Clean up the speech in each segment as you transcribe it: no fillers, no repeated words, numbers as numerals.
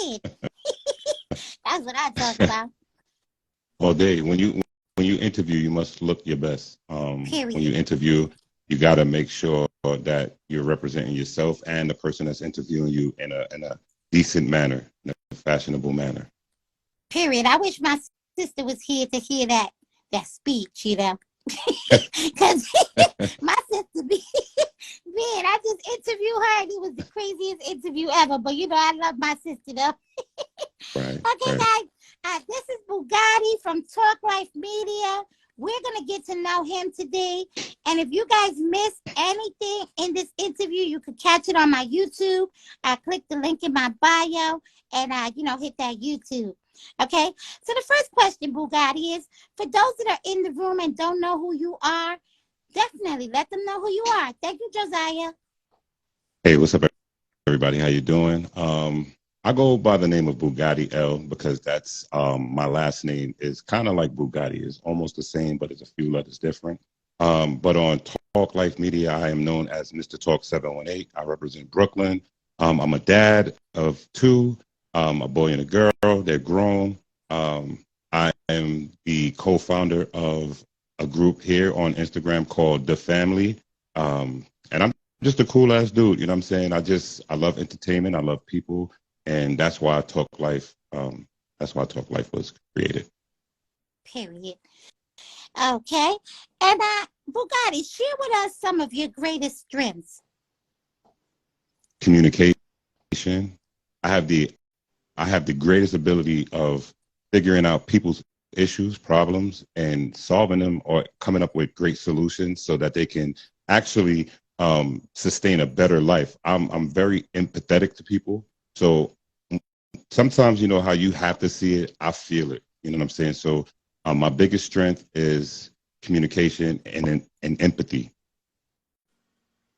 saying. That's what I talk about. All day. When you interview, you must look your best. When you Period. interview, you got to make sure that you're representing yourself and the person that's interviewing you in a decent manner, in a fashionable manner. Period. I wish my sister was here to hear that speech, you know. Because my sister be man, I just interviewed her and it was the craziest interview ever. But you know, I love my sister though. Right, Okay, right. guys, this is Bugatti from Talk Life Media. We're going to get to know him today. And if you guys missed anything in this interview, you can catch it on my YouTube. Click the link in my bio and, hit that YouTube. Okay, so the first question, Bugatti, is for those that are in the room and don't know who you are, definitely let them know who you are. Thank you, Josiah. Hey, what's up, everybody? How you doing? I go by the name of Bugatti L because that's my last name is kind of like Bugatti. It's almost the same, but it's a few letters different. But on Talk Life Media, I am known as Mr. Talk 718. I represent Brooklyn. I'm a dad of two, a boy and a girl. They're grown. I am the co-founder of a group here on Instagram called The Family. And I'm just a cool ass dude. You know what I'm saying? I love entertainment. I love people. And that's why Talk Life, Talk Life was created. Period. Okay. And Bugatti, share with us some of your greatest strengths. Communication. I have the greatest ability of figuring out people's issues, problems, and solving them or coming up with great solutions so that they can actually sustain a better life. I'm very empathetic to people. So sometimes, you know how you have to see it, I feel it. You know what I'm saying? So my biggest strength is communication and empathy.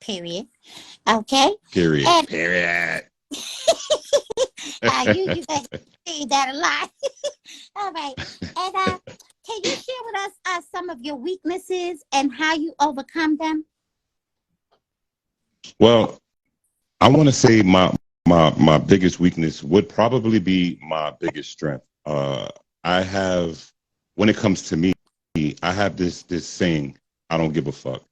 Period. Okay. Period. And Period. you guys say that a lot. All right. And can you share with us some of your weaknesses and how you overcome them? Well, I want to say my biggest weakness would probably be my biggest strength. I have, when it comes to me, I have this saying, I don't give a fuck,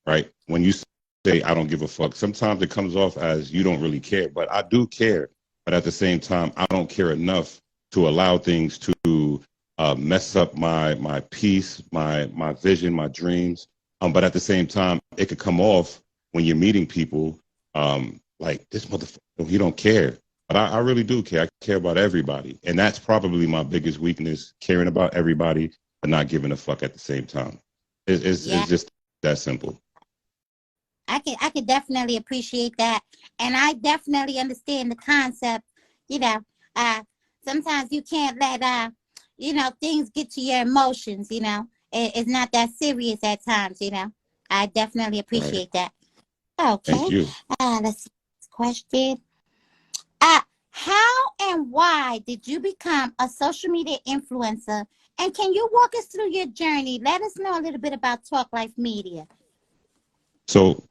right? When you say I don't give a fuck, sometimes it comes off as you don't really care, but I do care. But at the same time, I don't care enough to allow things to mess up my peace, my vision, my dreams. But at the same time, it could come off when you're meeting people like this motherfucker, he don't care. But I really do care. I care about everybody. And that's probably my biggest weakness, caring about everybody, but not giving a fuck at the same time. It's just that simple. I can definitely appreciate that. And I definitely understand the concept. You know, sometimes you can't let, things get to your emotions, It's not that serious at times, I definitely Right. appreciate that. Thank Okay. you. Let's see this question. How and why did you become a social media influencer? And can you walk us through your journey? Let us know a little bit about Talk Life Media. So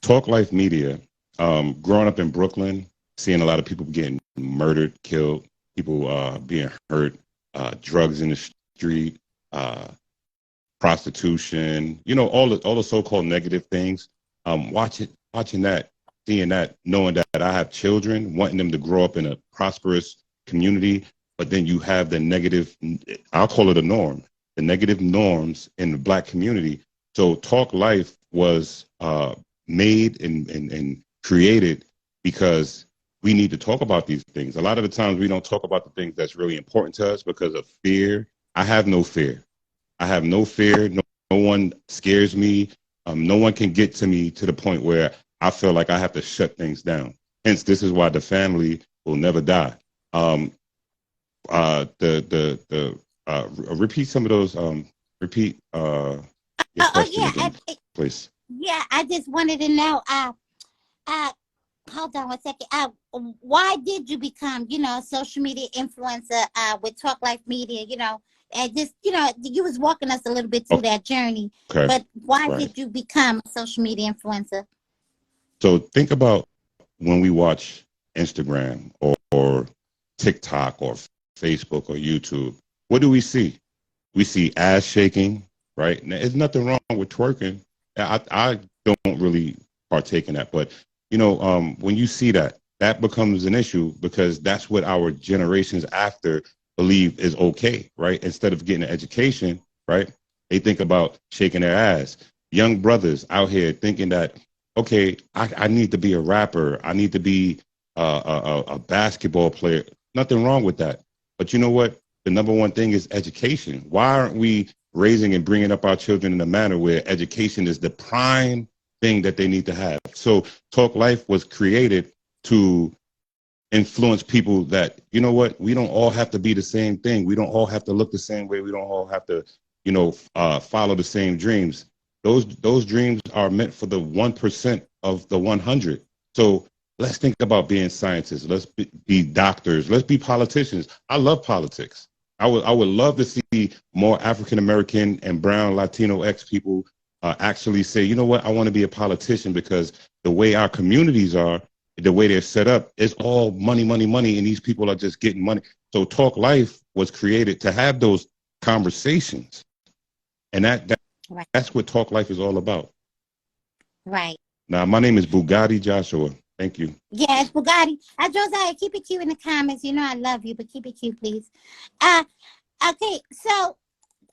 Talk Life Media, growing up in Brooklyn, seeing a lot of people getting murdered, killed, people being hurt, drugs in the street, prostitution, all the so-called negative things. Watching that, seeing that, knowing that I have children, wanting them to grow up in a prosperous community, but then you have the negative, I'll call it a norm, the negative norms in the Black community. So Talk Life was made and created because we need to talk about these things. A lot of the times we don't talk about the things that's really important to us because of fear. I have no fear. I have no fear. No one scares me. No one can get to me to the point where I feel like I have to shut things down. Hence, this is why the family will never die. Repeat some of those. Repeat your question Yeah. again, please. Yeah, I just wanted to know, hold on one second. Why did you become, a social media influencer with Talk Life Media? And just, you was walking us a little bit through that journey. Okay. But why Right. did you become a social media influencer? So think about when we watch Instagram or TikTok or Facebook or YouTube, what do we see? We see ass shaking, right? Now, there's nothing wrong with twerking. I don't really partake in that, but when you see that, that becomes an issue because that's what our generations after believe is okay, right? Instead of getting an education, right? They think about shaking their ass. Young brothers out here thinking that, okay, I need to be a rapper. I need to be a basketball player. Nothing wrong with that. But you know what? The number one thing is education. Why aren't we raising and bringing up our children in a manner where education is the prime thing that they need to have? So Talk Life was created to influence people that, you know what, we don't all have to be the same thing. We don't all have to look the same way. We don't all have to, follow the same dreams. Those dreams are meant for the 1% of the 100. So let's think about being scientists. Let's be doctors. Let's be politicians. I love politics. I would love to see more African American and brown Latinx people actually say, you know what, I want to be a politician, because the way our communities are, the way they're set up, is all money, money, money, and these people are just getting money. So Talk Life was created to have those conversations, and Right. that's what Talk Life is all about. Right. Now, my name is Bugatti Joshua. Thank you. Yes, Bugatti. Josiah, keep it cute in the comments. You know I love you, but keep it cute, please. Okay, so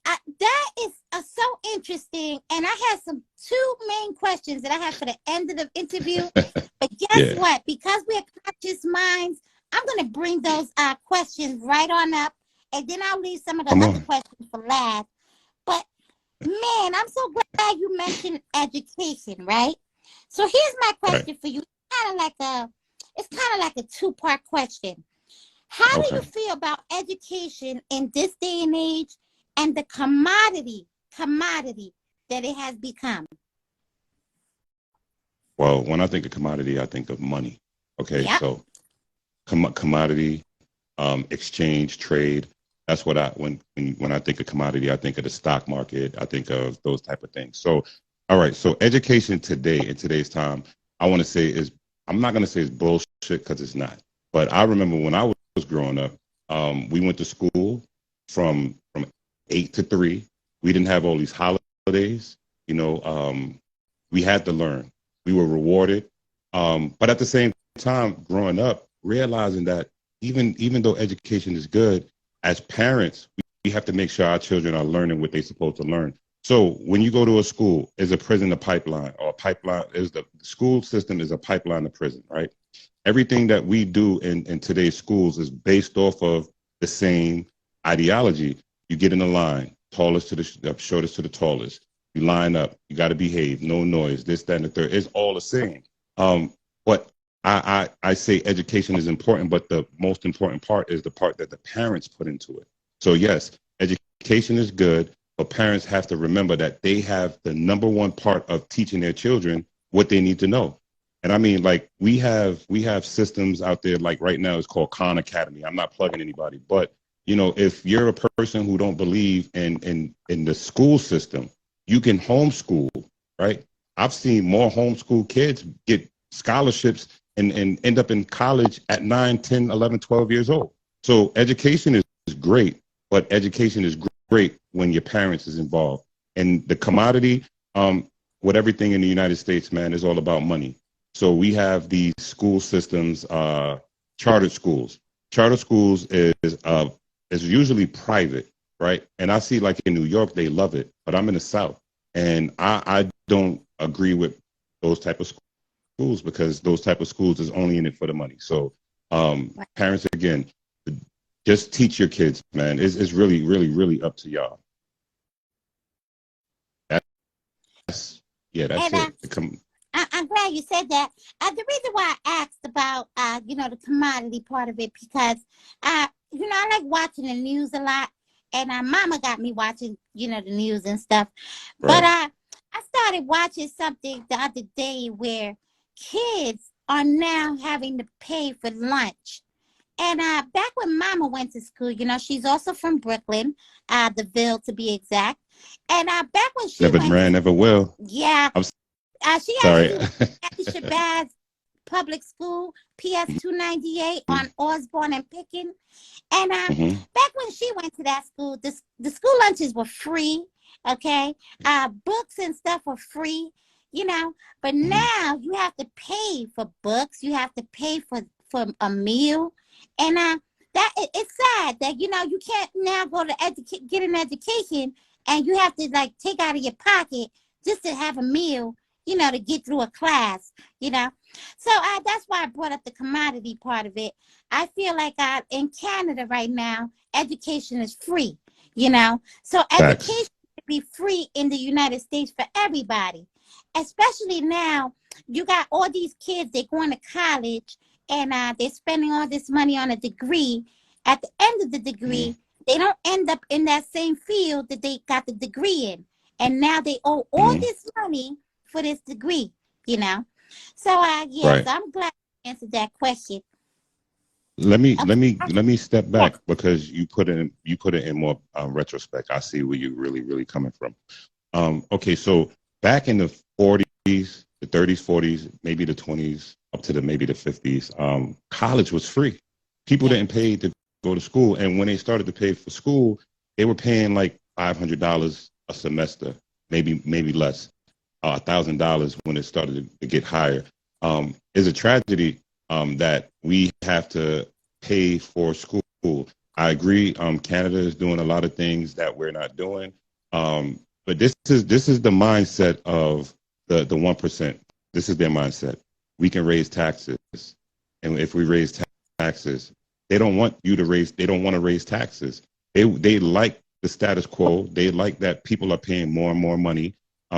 that is so interesting, and I have two main questions that I have for the end of the interview. But guess what? Because we're conscious minds, I'm going to bring those questions right on up, and then I'll leave some of the other questions for last. But man, I'm so glad you mentioned education, right? So here's my question for you. It's kind of like a two-part question. How do you feel about education in this day and age, and the commodity that it has become? Well, when I think of commodity, I think of money. Okay, so commodity, exchange, trade. That's what when I think of commodity, I think of the stock market. I think of those type of things. So, all right. So education today, in today's time, I want to say I'm not going to say it's bullshit, because it's not. But I remember when I was growing up, we went to school from 8 to 3. We didn't have all these holidays. We had to learn. We were rewarded. But at the same time, growing up, realizing that even though education is good, as parents, we have to make sure our children are learning what they're supposed to learn. So when you go to a school, is a prison a pipeline, or a pipeline is the school system is a pipeline to prison, right? Everything that we do in today's schools is based off of the same ideology. You get in a line, tallest to the shortest to the tallest. You line up. You got to behave. No noise. This, that, and the third. It's all the same. But I say education is important, but the most important part is the part that the parents put into it. So yes, education is good, but parents have to remember that they have the number one part of teaching their children what they need to know. And I mean, like, we have systems out there, like right now it's called Khan Academy. I'm not plugging anybody, but if you're a person who don't believe in the school system, you can homeschool, right? I've seen more homeschool kids get scholarships and end up in college at 9, 10, 11, 12 years old. So education is great, but education is great when your parents is involved. And the commodity, with everything in the United States, man, is all about money. So we have these school systems, charter schools. Charter schools is usually private, right? And I see, like, in New York, they love it, but I'm in the South, and I don't agree with those type of schools, because those type of schools is only in it for the money. So parents, again, just teach your kids, man. It's really, really, really up to y'all. That's it. I'm glad you said that. The reason why I asked about, the commodity part of it, because, I like watching the news a lot, and Mama got me watching, the news and stuff. Right. But I started watching something the other day where kids are now having to pay for lunch. And back when Mama went to school, she's also from Brooklyn, the Ville to be exact. And back when she never will. Yeah. I'm she sorry. has to do Shabazz public school, PS 298 on Osborne and Pickens. And Mm-hmm. back when she went to that school, the school lunches were free. Okay, books and stuff were free. You know, but Mm-hmm. now you have to pay for books. You have to pay for a meal, and it's sad that you can't now go to get an education, and you have to like take out of your pocket just to have a meal. To get through a class. So that's why I brought up the commodity part of it. I feel like in Canada right now, education is free. So education Facts. should be free in the United States for everybody. Especially now, you got all these kids, they're going to college and they're spending all this money on a degree. At the end of the Mm-hmm. degree, they don't end up in that same field that they got the degree in. And now they owe all Mm-hmm. this money for this degree, you know. So yeah, Right. so I'm glad you answered that question. Let me Okay. let me let me step Yeah. back because you put it in more retrospect. I see where you really coming from. Okay, so back in the 40s, the 30s, 40s, maybe the 20s, up to the maybe the 50s, college was free. People Yeah. didn't pay to go to school, and when they started to pay for school, they were paying like $500 a semester, maybe less, $1,000 when it started to get higher. It's a tragedy that we have to pay for school. I agree. Canada is doing a lot of things that we're not doing. But this is the mindset of the 1%. This is their mindset. We can raise taxes, and if we raise taxes, they don't want you to raise. They don't want to raise taxes. They like the status quo. They like that people are paying more and more money,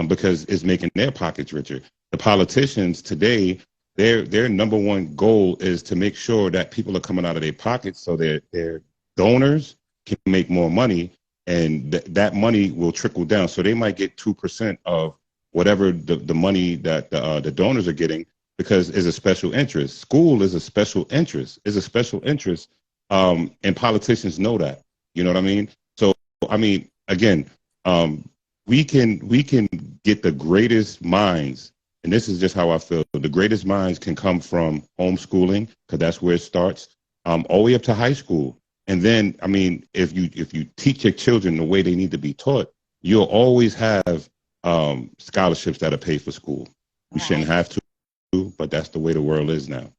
because it's making their pockets richer. The politicians today, their number one goal is to make sure that people are coming out of their pockets so their donors can make more money, and that money will trickle down. So they might get 2% of whatever the money that the donors are getting, because it's a special interest. School is a special interest. Is a special interest, and politicians know that. You know what I mean? So I mean, again, we can get the greatest minds, and this is just how I feel. The greatest minds can come from homeschooling, because that's where it starts, all the way up to high school. And then, I mean, if you teach your children the way they need to be taught, you'll always have scholarships that are paid for school. We shouldn't Right. have to, but that's the way the world is now.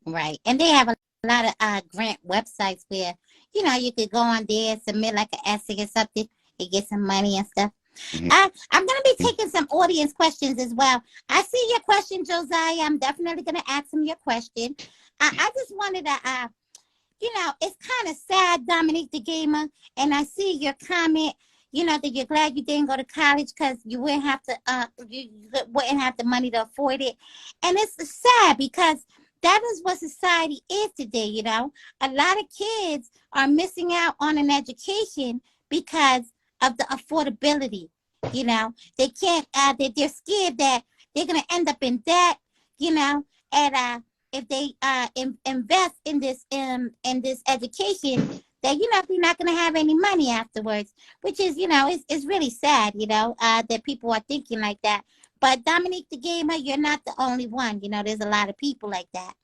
Right. And they have a lot of grant websites where, you could go on there, submit like an essay or something, and get some money and stuff. Hmm. I'm going to be taking some audience questions as well. I see your question, Josiah. I'm definitely going to ask him your question. I just wanted to, it's kind of sad, Dominique the Gamer, and I see your comment, that you're glad you didn't go to college because you wouldn't have to, you wouldn't have the money to afford it. And it's sad because that is what society is today. A lot of kids are missing out on an education because of the affordability. They can't, they're scared that they're going to end up in debt, and if they invest in this education, that they're not going to have any money afterwards, which is it's really sad, that people are thinking like that. But Dominique the Gamer, you're not the only one. There's a lot of people like that.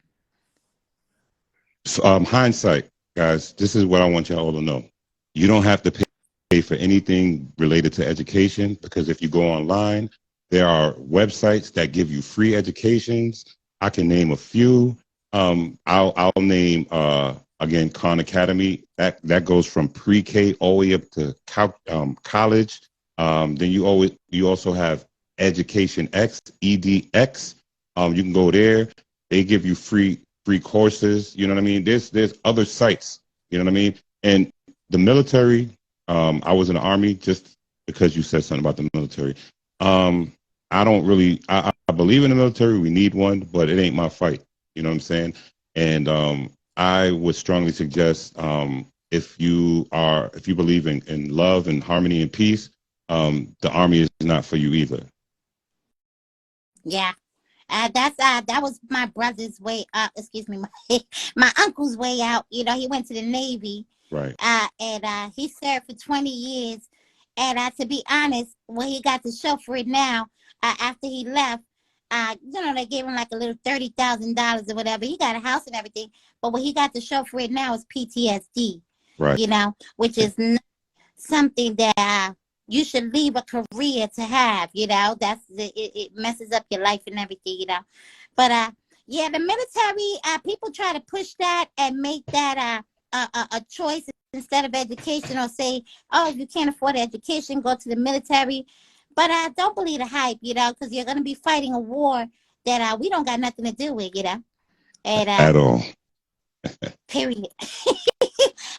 So, hindsight, guys, this is what I want y'all to know. You don't have to pay for anything related to education, because if you go online, there are websites that give you free educations. I can name a few. I'll name again Khan Academy. That goes from pre-K all the way up to college. Then you also have Education X, EDX. You can go there. They give you free courses. You know what I mean? There's other sites. You know what I mean? And the military. I was in the Army, just because you said something about the military. I don't really. I believe in the military. We need one, but it ain't my fight. You know what I'm saying? And I would strongly suggest, if you believe in love and harmony and peace, the Army is not for you either. Yeah. That was my brother's way. Excuse me, my uncle's way out. He went to the Navy, Right. and he served for 20 years. And to be honest, when he got to show for it now, after he left, they gave him like a little $30,000 or whatever. He got a house and everything, but what he got to show for it now is PTSD. Right. Which is not something that you should leave a career to have. It messes up your life and everything. But yeah, the military. People try to push that and make that a choice instead of education, or say, oh, if you can't afford education, go to the military. But I don't believe the hype, because you're going to be fighting a war that we don't got nothing to do with, and At all. period.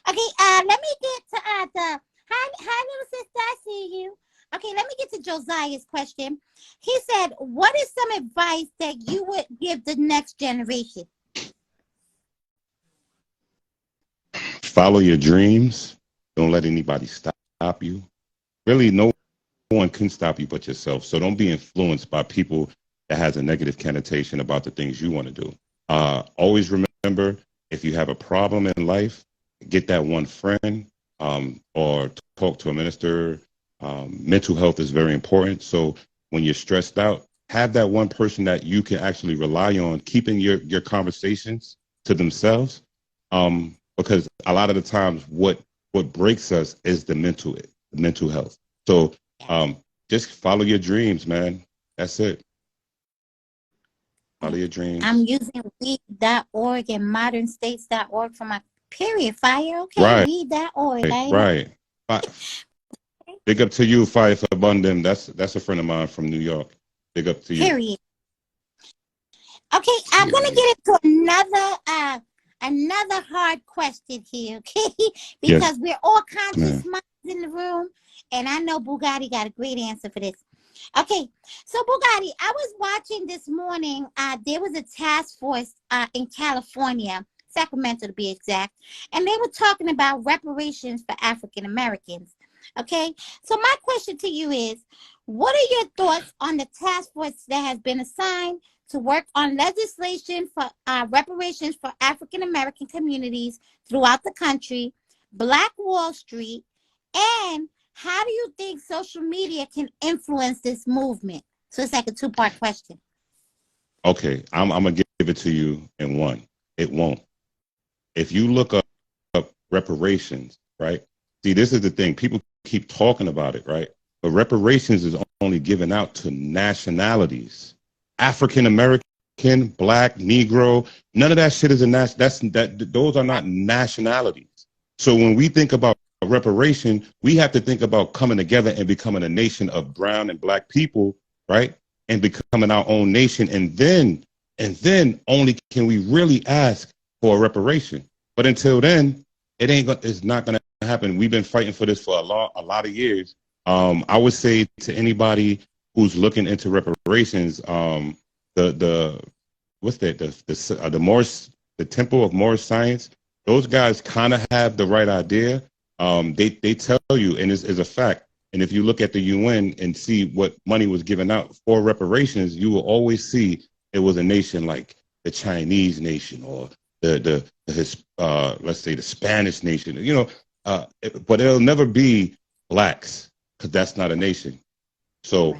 Okay, let me get to the hi, little sister, I see you. Okay, let me get to Josiah's question. He said, what is some advice that you would give the next generation? Follow your dreams. Don't let anybody stop you. Really, no one can stop you but yourself. So don't be influenced by people that has a negative connotation about the things you want to do. Always remember, if you have a problem in life, get that one friend, or talk to a minister. Mental health is very important. So when you're stressed out, have that one person that you can actually rely on, keeping your conversations to themselves. Because a lot of the times what breaks us is the mental health. So just follow your dreams, man. That's it. Follow your dreams. I'm using read.org and modernstates.org for my period fire. Okay, right. Read.org. Right. Big up to you, Fire for Abundant. That's a friend of mine from New York. Big up to you. Period. Okay, I'm gonna get into another hard question here, okay? Because we're all conscious minds in the room, and I know Bugatti got a great answer for this. Okay, so Bugatti, I was watching this morning. There was a task force in California, Sacramento to be exact, and they were talking about reparations for African Americans. Okay, so my question to you is, what are your thoughts on the task force that has been assigned to work on legislation for reparations for African American communities throughout the country, Black Wall Street, and how do you think social media can influence this movement? So it's like a two-part question. Okay, I'm gonna give it to you in one. It won't. If you look up reparations, right? See, this is the thing. People keep talking about it, right? But reparations is only given out to nationalities. African American, Black, Negro, none of that shit is those are not nationalities. So when we think about reparation, we have to think about coming together and becoming a nation of brown and Black people, right? And becoming our own nation, and then only can we really ask for a reparation. But until then, it's not gonna happen. We've been fighting for this for a lot of years. I would say to anybody who's looking into reparations, the Temple of Moorish Science, those guys kind of have the right idea. They tell you, and it's a fact. And if you look at the UN and see what money was given out for reparations, you will always see it was a nation like the Chinese nation or let's say the Spanish nation, but it'll never be Blacks, because that's not a nation. So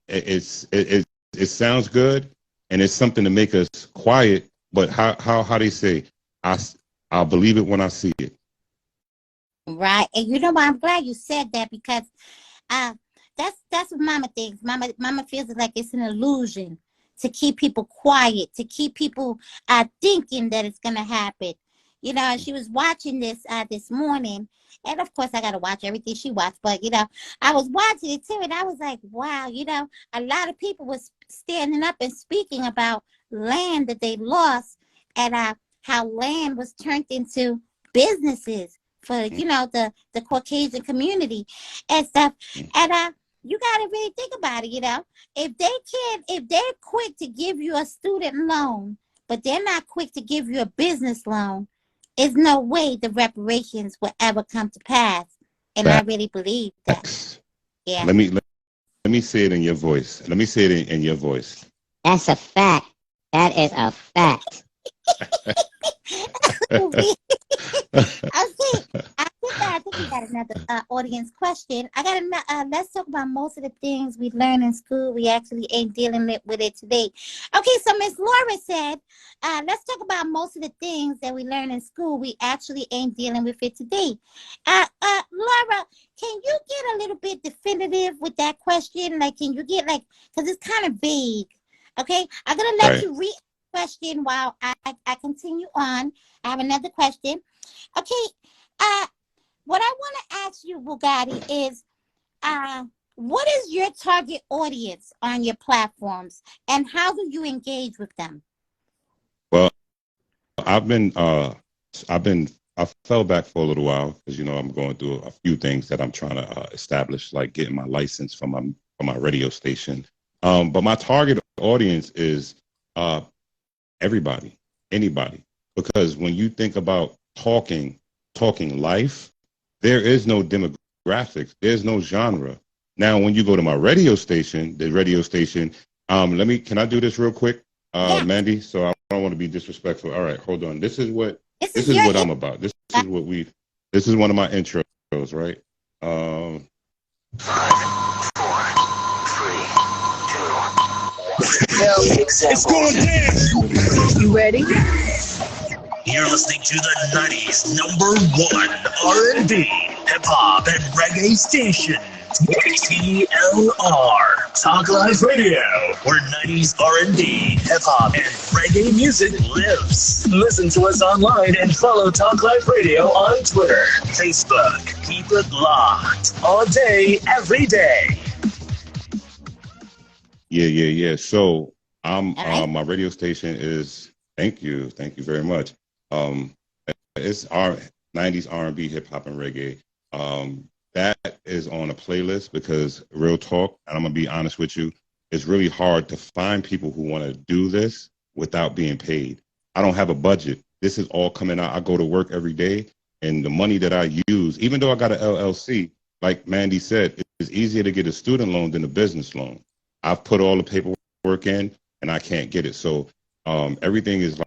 it sounds good, and it's something to make us quiet. But how they say, I'll believe it when I see it. Right, and you know what? I'm glad you said that, because that's what Mama thinks. Mama feels like it's an illusion to keep people quiet, to keep people thinking that it's gonna happen. She was watching this morning, and of course I gotta watch everything she watched. But I was watching it too, and I was like, wow, a lot of people was standing up and speaking about land that they lost, and how land was turned into businesses for the Caucasian community and stuff. And you got to really think about it. If they're quick to give you a student loan, but they're not quick to give you a business loan, there's no way the reparations will ever come to pass. And I really believe that. Yeah. Let me say it in your voice. Let me say it in your voice. That's a fact. That is a fact. I think we got enough another audience question. I got let's talk about most of the things we learn in school. We actually ain't dealing with it today. Okay, so Miss Laura said, let's talk about most of the things that we learn in school. We actually ain't dealing with it today. Laura, can you get a little bit definitive with that question? Like, can you get like, because it's kind of vague. Okay, I'm gonna let you read the question while I continue on. I have another question. Okay, what I want to ask you, Bugatti, is what is your target audience on your platforms, and how do you engage with them? Well, I've been I fell back for a little while because I'm going through a few things that I'm trying to establish, like getting my license from my radio station. But my target audience is everybody, anybody, because when you think about talking life, there is no demographics, there's no genre. Now, when you go to my radio station, can I do this real quick, Yeah. Mandy? So I don't want to be disrespectful. All right, hold on. This is what I'm about. This is one of my intros, right? 5, 4, 3, 2. It's going down. You ready? You're listening to the 90s #1 R&B, hip-hop, and reggae station. TLR, Talk Live Radio, where 90s R&B, hip-hop, and reggae music lives. Listen to us online and follow Talk Live Radio on Twitter, Facebook. Keep it locked all day, every day. Yeah. So my radio station is, thank you very much. It's our 90s R&B, hip hop, and reggae. That is on a playlist because real talk, and I'm gonna be honest with you, it's really hard to find people who want to do this without being paid. I don't have a budget. This is all coming out. I go to work every day, and the money that I use, even though I got an LLC, like Mandy said, it's easier to get a student loan than a business loan. I've put all the paperwork in, and I can't get it. So everything is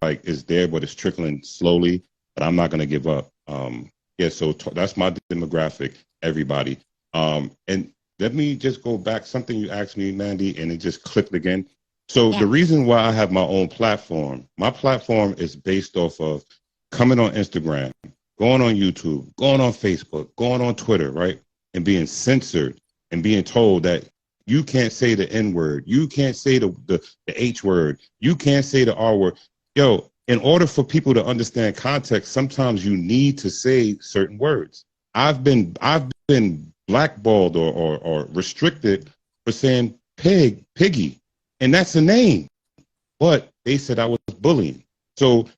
there, but it's trickling slowly. But I'm not gonna give up. So that's my demographic. Everybody. And let me just go back. Something you asked me, Mandy, and it just clicked again. So The reason why I have my own platform, my platform is based off of coming on Instagram, going on YouTube, going on Facebook, going on Twitter, right? And being censored and being told that you can't say the N word, you can't say the H word, you can't say the R word. Yo, in order for people to understand context, sometimes you need to say certain words. I've been blackballed or restricted for saying piggy, and that's a name, but they said I was bullying. So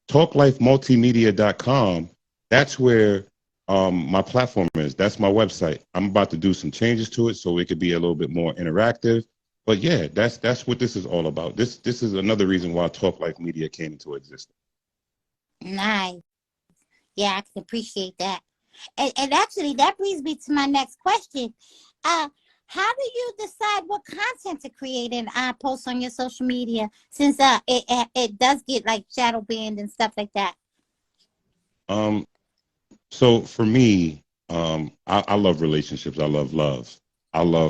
talklifemultimedia.com, that's where my platform is. That's my website. I'm about to do some changes to it so it could be a little bit more interactive. But yeah, that's what this is all about. This is another reason why Talk Life Media came into existence. Nice. Yeah, I can appreciate that. And actually, that brings me to my next question. How do you decide what content to create and post on your social media, since it does get like shadow banned and stuff like that? So for me, I love relationships. I love love.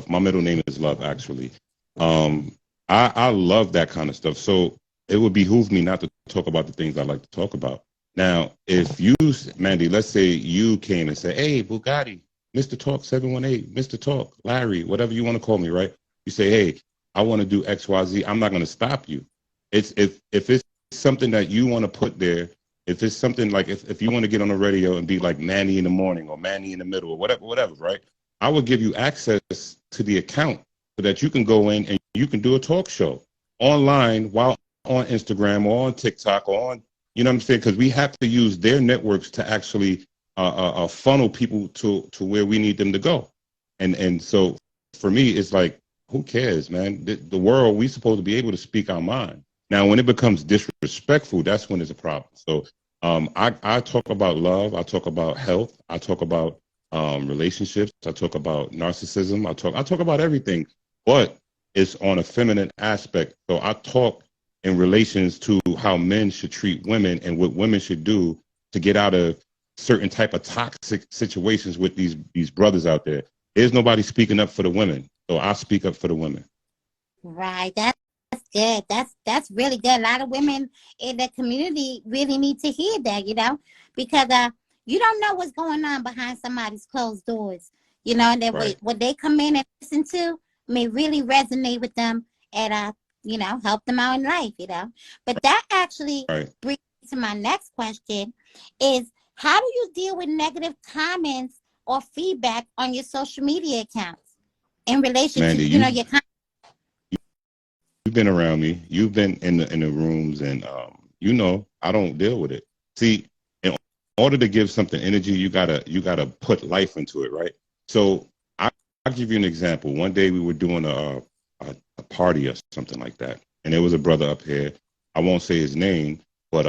My middle name is Love, actually. I love that kind of stuff. So it would behoove me not to talk about the things I like to talk about. Now, if you, Mandy, let's say you came and said, hey, Bugatti, Mr. Talk 718, Mr. Talk, Larry, whatever you want to call me, right? You say, hey, I want to do XYZ. I'm not going to stop you. If it's something that you want to put there, if it's something like if you want to get on the radio and be like Manny in the morning or Manny in the middle or whatever, right? I will give you access to the account so that you can go in and you can do a talk show online while on Instagram or on TikTok or on, you know what I'm saying? Because we have to use their networks to actually funnel people to where we need them to go. And so for me, it's like, who cares, man? The world, we supposed to be able to speak our mind. Now, when it becomes disrespectful, that's when there's a problem. So I talk about love. I talk about health. I talk about relationships. I talk about narcissism. I talk about everything, but it's on a feminine aspect. So I talk in relations to how men should treat women and what women should do to get out of certain type of toxic situations with these brothers out there. There's nobody speaking up for the women, so I speak up for the women. Right. That's good. That's really good. A lot of women in the community really need to hear that, because you don't know what's going on behind somebody's closed doors, and then Right. what they come in and listen to may really resonate with them and help them out in life, But that actually Right. brings me to my next question is how do you deal with negative comments or feedback on your social media accounts in relation to, Mandy, your you've been around me. You've been in the rooms, and I don't deal with it. See, in order to give something energy, you gotta put life into it, right? So I'll give you an example. One day we were doing a party or something like that, and there was a brother up here. I won't say his name, but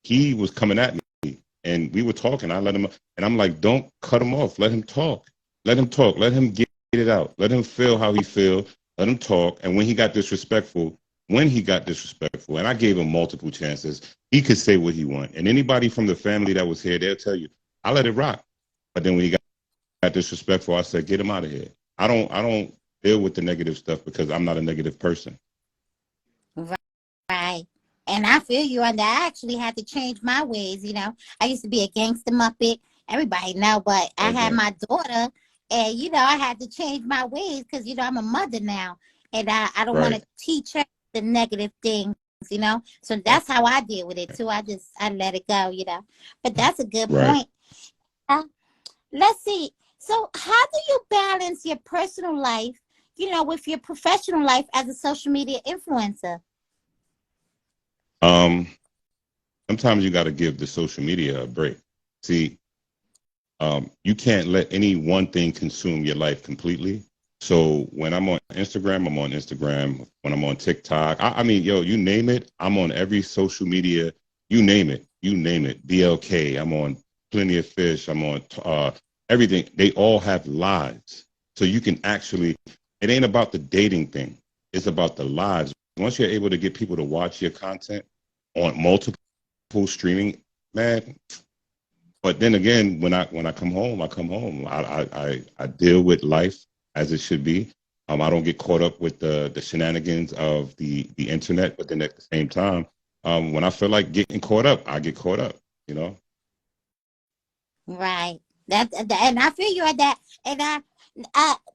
he was coming at me, and we were talking. I let him, and I'm like, don't cut him off. Let him talk. Let him talk. Let him get it out. Let him feel how he feels. Let him talk. And when he got disrespectful, and I gave him multiple chances, he could say what he want. And anybody from the family that was here, they'll tell you, I let it rock. But then when he got disrespectful, I said, get him out of here. I don't deal with the negative stuff because I'm not a negative person. Right. And I feel you on that. I actually had to change my ways, I used to be a gangster muppet. Everybody know, but I had my daughter and, I had to change my ways because, I'm a mother now. And I don't want to teach her the negative things, So that's how I deal with it too. I let it go, But that's a good point. Let's see. So how do you balance your personal life, with your professional life as a social media influencer? Sometimes you got to give the social media a break. See, you can't let any one thing consume your life completely. So when I'm on Instagram, I'm on Instagram. When I'm on TikTok, I mean, you name it, I'm on every social media. You name it. BLK, I'm on Plenty of Fish. I'm on everything. They all have lives. So you can actually, it ain't about the dating thing. It's about the lives. Once you're able to get people to watch your content on multiple streaming, man. But then again, when I come home, I deal with life as it should be. I don't get caught up with the shenanigans of the internet. But then at the same time, when I feel like getting caught up, I get caught up. Right. And I feel you at that. And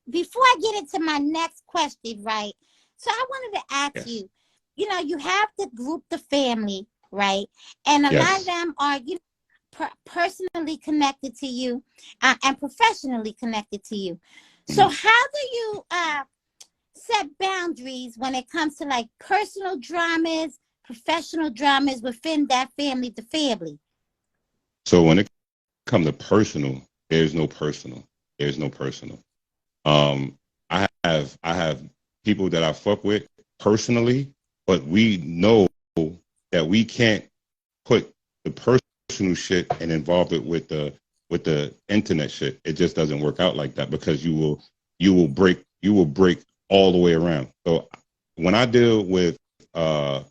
before I get into my next question, right? So I wanted to ask you, you have to group the family, right? And a lot of them are, personally connected to you and professionally connected to you. So how do you set boundaries when it comes to like personal dramas, professional dramas within that family to family? So when it comes to personal, there's no personal. I have people that I fuck with personally, but we know that we can't put the personal shit and involve it with the internet shit. It just doesn't work out like that because you will break all the way around. So when I deal with the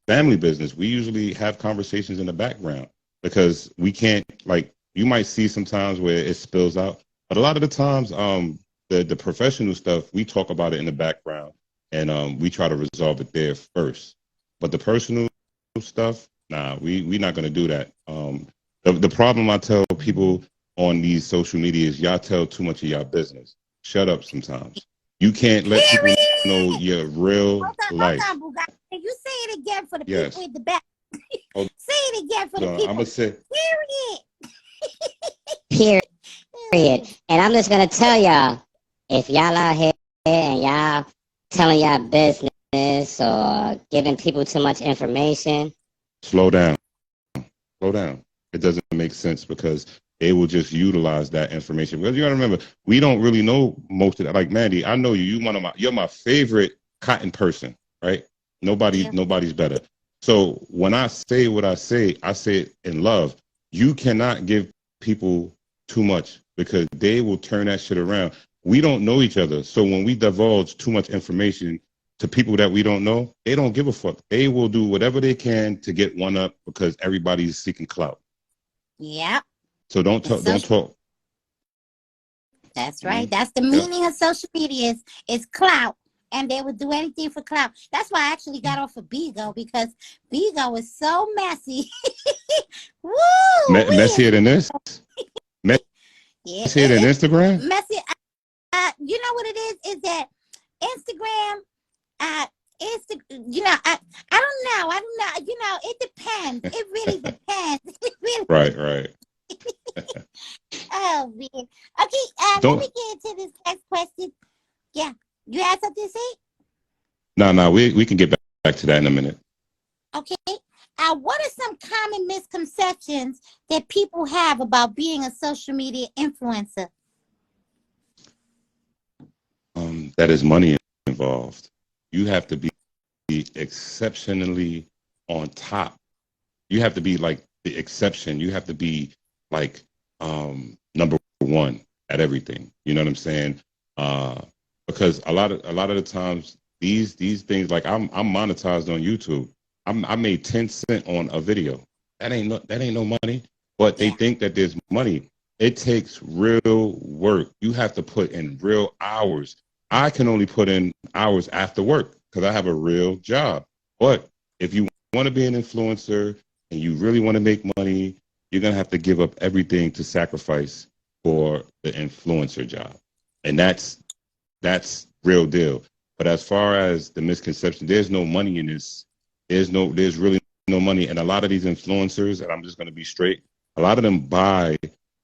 family business, we usually have conversations in the background because we can't, like, you might see sometimes where it spills out, but a lot of the times the professional stuff, we talk about it in the background and we try to resolve it there first. But the personal stuff, nah, we're not going to do that. The problem I tell people on these social media is y'all tell too much of y'all business. Shut up sometimes. You can't let people know your real life. Hold on, Bugatti. Can you say it again for the people in the back? Say it again for the people. I'm going to say. Period. And I'm just going to tell y'all, if y'all out here and y'all telling y'all business or giving people too much information, slow down. It doesn't make sense because they will just utilize that information. Because you got to remember, we don't really know most of that. Like Mandy, I know you. You're my favorite cotton person, right? Nobody's better. So when I say what I say it in love. You cannot give people too much because they will turn that shit around. We don't know each other. So when we divulge too much information, to people that we don't know, they don't give a fuck. They will do whatever they can to get one up because everybody's seeking clout. Yep. So don't talk. Don't talk. That's right. That's the meaning of social media is clout. And they would do anything for clout. That's why I actually got off of Bigo, because Bigo is so messy. Woo! Messier than this. Yeah, Messier than Instagram. Messy. You know what it is that Instagram. You know, I don't know. You know, it depends. It really depends. It really Right. Oh man. Okay. Let me get into this next question. Yeah. You had something to say? No. We can get back to that in a minute. Okay. What are some common misconceptions that people have about being a social media influencer? That is money involved. You have to be exceptionally on top. You have to be like the exception. You have to be like number one at everything. You know what I'm saying? Because a lot of the times these things, like I'm monetized on YouTube. I made 10 cents on a video. That ain't no money. But they think that there's money. It takes real work. You have to put in real hours. I can only put in hours after work because I have a real job. But if you want to be an influencer and you really want to make money, you're going to have to give up everything to sacrifice for the influencer job. And that's real deal. But as far as the misconception, there's no money in this. There's really no money. And a lot of these influencers, and I'm just going to be straight, a lot of them buy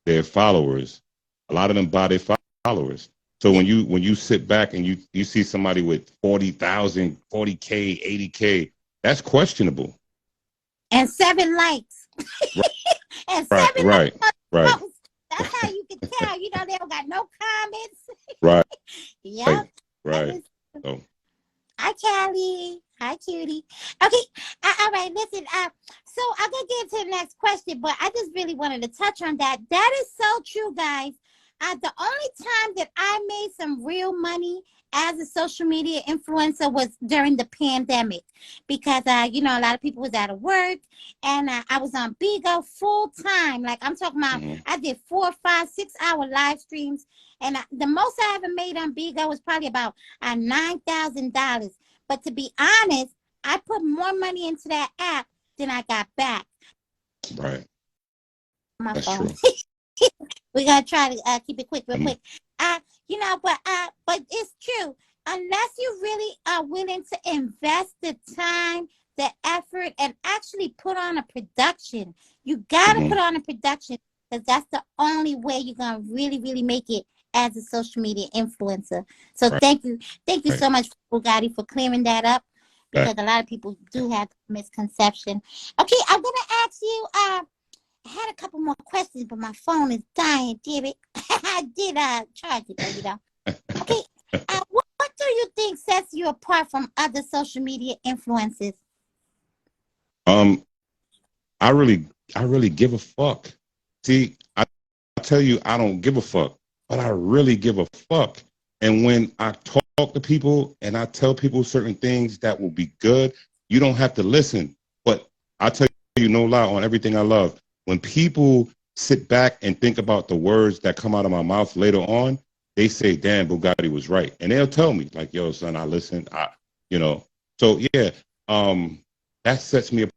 their followers. A lot of them buy their followers. So when you sit back and you see somebody with 40,000, 40K, 80K, that's questionable. And 7 likes. And 7 right. That's how you can tell. You know, they don't got no comments. Right. Yep. Right. So. Hi, Callie. Hi, cutie. Okay. All right. Listen. So I'm gonna get to the next question, but I just really wanted to touch on that. That is so true, guys. The only time that I made some real money as a social media influencer was during the pandemic, because you know, a lot of people was out of work, and I was on Bigo full time. Like I'm talking about, I did 4, 5, 6 hour live streams, and the most I ever made on Bigo was probably about $9,000. But to be honest, I put more money into that app than I got back. Right. My That's phone. True. We're gonna try to keep it quick, real quick. You know, but it's true. Unless you really are willing to invest the time, the effort, and actually put on a production, you gotta put on a production, because that's the only way you're gonna really, really make it as a social media influencer. So thank you so much, Bugatti, for clearing that up, because a lot of people do have misconception. Okay, I'm gonna ask you. I had a couple more questions, but my phone is dying, damn it. I did charge it, though, you know. Okay, what do you think sets you apart from other social media influencers? I really give a fuck. See, I tell you, I don't give a fuck, but I really give a fuck. And when I talk to people and I tell people certain things that will be good, you don't have to listen. But I tell you, no lie, on everything I love. When people sit back and think about the words that come out of my mouth later on, they say, damn, Bugatti was right. And they'll tell me, like, yo, son, I listened. So yeah, that sets me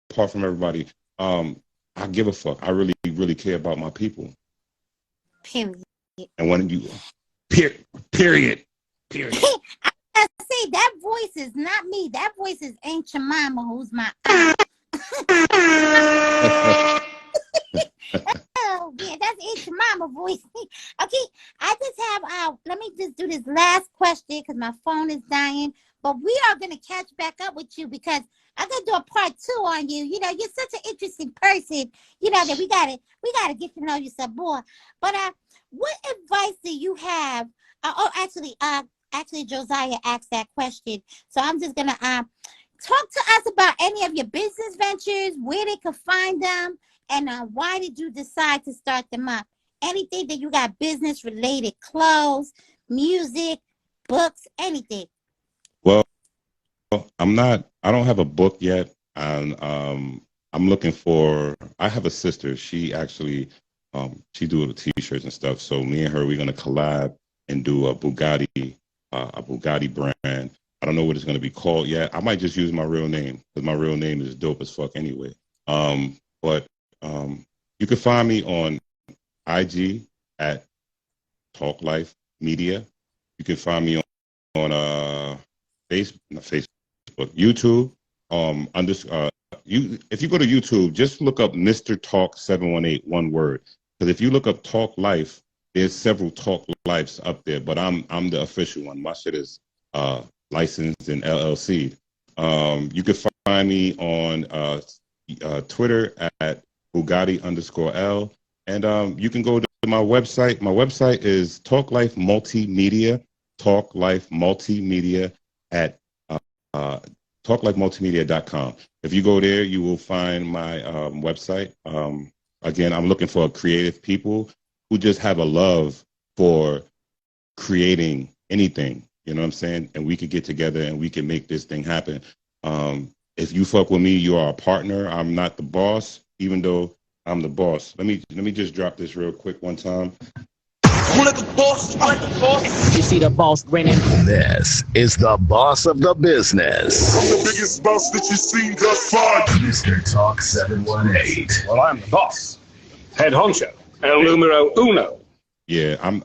apart from everybody. I give a fuck. I really, really care about my people. Period. And when you period. I say that voice is not me. That voice is Aunt Jemima, who's my aunt. Oh man, that's Aunt Jemima voice. Okay, I just have let me just do this last question because my phone is dying. But we are gonna catch back up with you, because I'm gonna do a part 2 on you. You know, you're such an interesting person. You know that we gotta get to know you some more. But what advice do you have? Actually, Josiah asked that question, so I'm just gonna talk to us about any of your business ventures, where they could find them, and why did you decide to start them up? Anything that you got business related, clothes, music, books, anything. Well, I don't have a book yet, and I'm looking for. I have a sister. She actually, she do the t-shirts and stuff. So me and her, we're gonna collab and do a Bugatti brand. I don't know what it's gonna be called yet. I might just use my real name because my real name is dope as fuck anyway. But you can find me on IG at Talk Life Media. You can find me on not Facebook, YouTube. Under you if you go to YouTube, just look up Mr. Talk 718, one word. Because if you look up Talk Life, there's several Talk Lives up there, but I'm the official one. My shit is licensed in LLC. You can find me on Twitter at Bugatti_L, and you can go to my website. My website is Talk Life Multimedia. Talk Life Multimedia at uh, talklifemultimedia.com. If you go there, you will find my website. Again, I'm looking for creative people who just have a love for creating anything. You know what I'm saying? And we could get together and we can make this thing happen. If you fuck with me, you are a partner. I'm not the boss, even though I'm the boss. Let me just drop this real quick one time. You like a boss? I like a boss. You see the boss grinning. This is the boss of the business. I'm the biggest boss that you've seen thus far. Mr. Talk 718. Well, I'm the boss. Head honcho. El numero uno. Yeah, I'm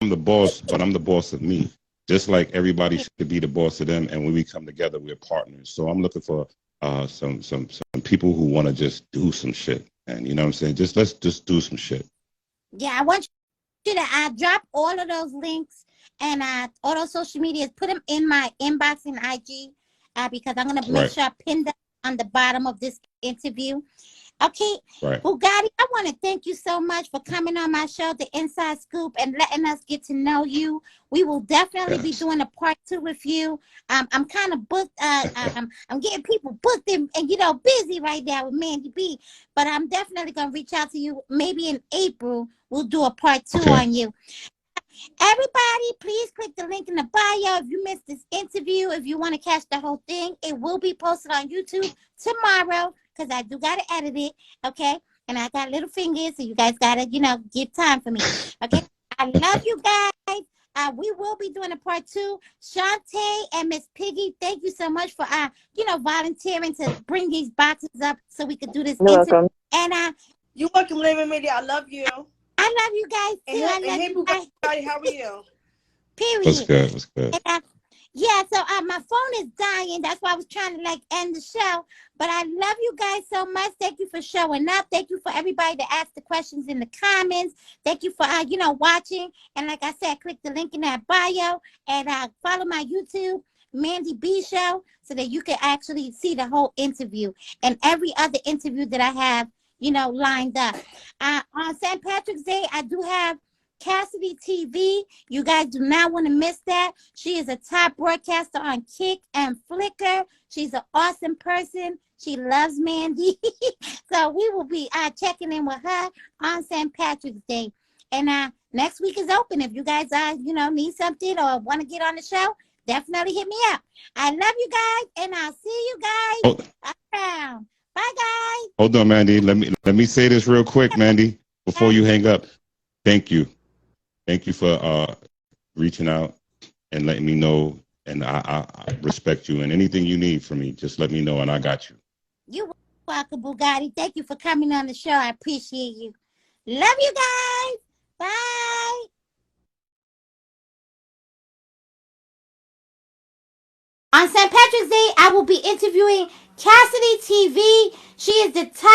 the boss, but I'm the boss of me. Just like everybody should be the boss of them, and when we come together, we're partners. So I'm looking for some people who want to just do some shit, and you know what I'm saying. Let's just do some shit. Yeah, I want you to drop all of those links and all those social medias. Put them in my inbox in IG because I'm gonna make sure I pin them on the bottom of this interview. Okay, right. Bugatti, I want to thank you so much for coming on my show, The Inside Scoop, and letting us get to know you. We will definitely be doing a part 2 with you. I'm kind of booked. I'm getting people booked and busy right now with Mandy B. But I'm definitely gonna reach out to you. Maybe in April we'll do a part 2 on you. Everybody, please click the link in the bio if you missed this interview. If you want to catch the whole thing, it will be posted on YouTube tomorrow because I do got to edit it, okay? And I got little fingers, so you guys got to, give time for me, okay? I love you guys. We will be doing a part 2. Shantae and Miss Piggy, thank you so much for, volunteering to bring these boxes up so we could do this interview. Welcome. And you're welcome, Living Media. I love you. I love you guys too. I love you guys. How are you? Period. What's good? And, yeah, so my phone is dying. That's why I was trying to end the show. But I love you guys so much. Thank you for showing up. Thank you for everybody that asked the questions in the comments. Thank you for watching. And like I said, click the link in that bio and follow my YouTube, Mandy B Show, so that you can actually see the whole interview and every other interview that I have, lined up. On St. Patrick's Day, I do have Cassidy TV. You guys do not want to miss that. She is a top broadcaster on Kick and Flickr. She's an awesome person. She loves Mandy. So we will be checking in with her on St. Patrick's Day. And next week is open. If you guys need something or want to get on the show, definitely hit me up. I love you guys, and I'll see you guys around. Bye, guys. Hold on, Mandy. Let me say this real quick, Mandy, before you hang up. Thank you for reaching out and letting me know, and I respect you. And anything you need from me, just let me know, and I got you. You're welcome, Bugatti. Thank you for coming on the show. I appreciate you. Love you guys. Bye. On St. Patrick's Day, I will be interviewing Cassidy TV. She is the top